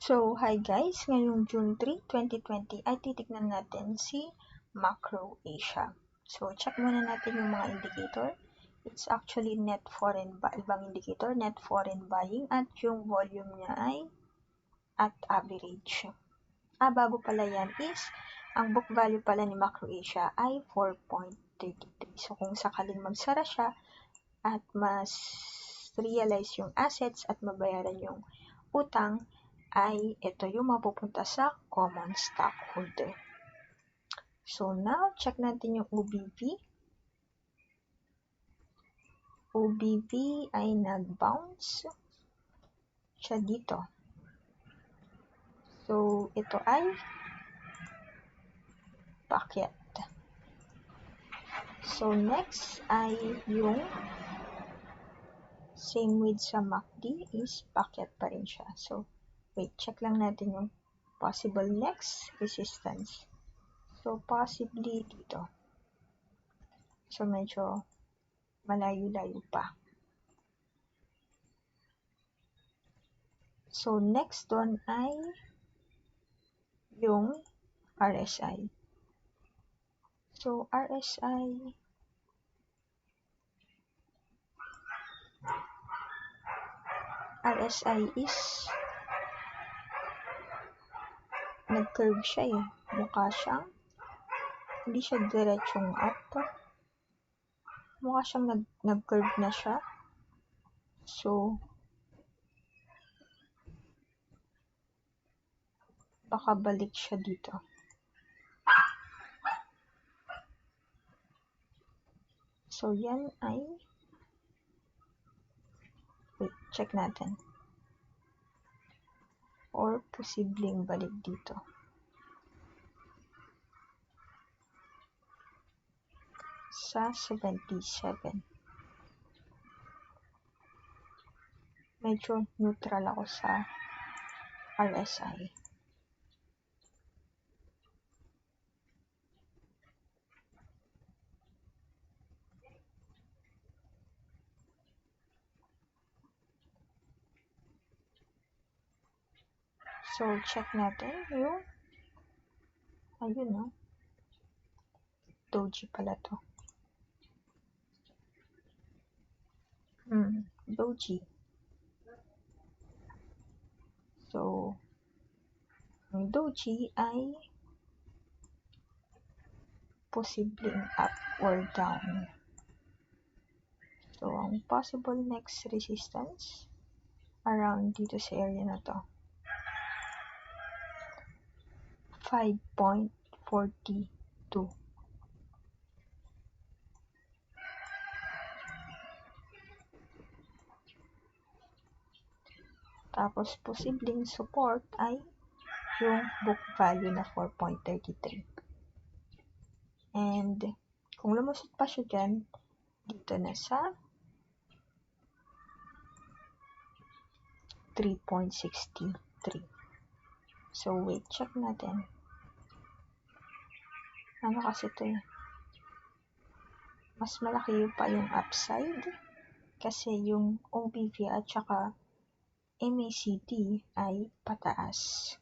So, hi guys! Ngayong June 3, 2020 ay titignan natin si Macro Asia. So, check muna natin yung mga indicator. It's actually net foreign ibang indicator, net foreign buying at yung volume niya ay at average. Bago pala yan is, ang book value pala ni Macro Asia ay 4.33. So, kung sakaling magsara siya at mas realize yung assets at mabayaran yung utang, ay ito yung mapupunta sa common stockholder. So now, check natin yung OBV. OBV ay nag-bounce siya dito. So, ito ay packet. So, next ay yung same with sa MACD is packet pa rin siya. So, wait, check lang natin yung possible next resistance. So, possibly dito. So, medyo malayo-layo pa. So, next one ay yung RSI. So, RSI is nag-curve siya eh. Mukha siyang hindi siya diretsong up. Mukha siyang nag-curve na siya. So, baka balik siya dito. So, yan ay wait, check natin. Or posibleng balik dito. Sa 77. Medyo neutral ako sa RSI. So, check natin yung ayun no. Doji pala to. Doji. So, ang Doji ay posibleng up or down. So, ang possible next resistance around dito sa area na to. 5.42. Tapos, posibleng support ay yung book value na 4.33. And, kung lumusot pa siya dyan, dito na sa 3.63. So, wait, check natin. Ano kasi ito eh? Mas malaki pa yung upside kasi yung OBV at saka MACD ay pataas.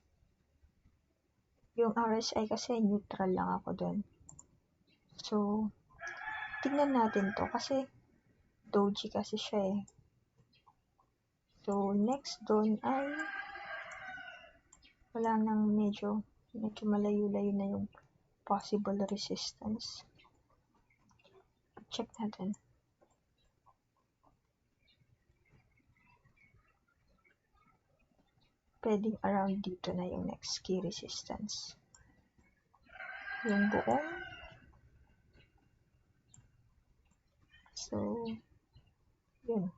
Yung RSI kasi neutral lang ako dun. So, tignan natin to kasi doji kasi siya eh. So, next dun ay wala nang medyo malayo-layo na yung possible resistance. Check natin. Pwedeng around dito na yung next key resistance. Yung buong. So, yun.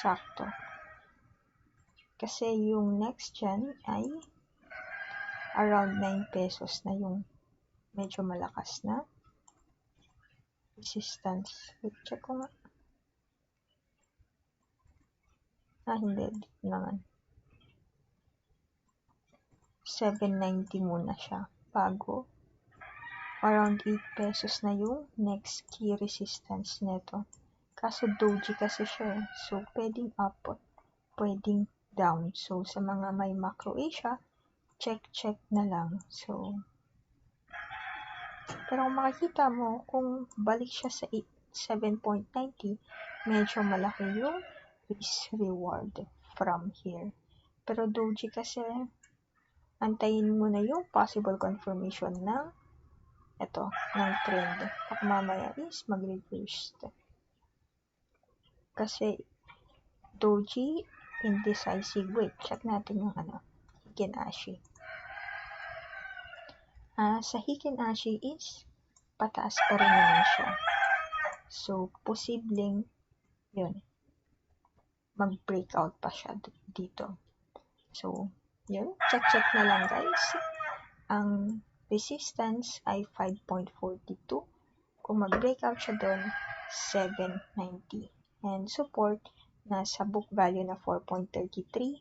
Sakto. Kasi yung next dyan ay around 9 pesos na yung medyo malakas na resistance. Wait, check ko nga. Hindi. Dito naman. 7.90 muna siya. Bago. Around 8 pesos na yung next key resistance nito. Kaso doji kasi siya. So, pwedeng up pwedeng down. So, sa mga may Macro Asia, check na lang. So, pero kung makikita mo, kung balik siya sa 7.90, medyo malaki yung risk reward from here. Pero Doji kasi, antayin mo na yung possible confirmation ng ng trend. Baka mamaya is mag-reverse. Kasi Doji, indecisive. Wait, check natin yung Heikin Ashi. Sa Heikin Ashi is pataas pa rin naman siya. So, posibleng yun, mag-breakout pa siya dito. So, yun, check na lang guys. Ang resistance ay 5.42. Kung mag-breakout siya doon, 790. And support nasa book value na 4.33.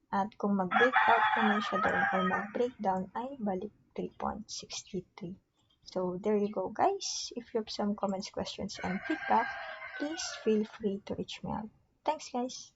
At kung mag-breakout naman siya doon or mag-breakdown ay balik 3.63. So there you go guys. If you have some comments, questions, and feedback, please feel free to reach me out. Thanks guys.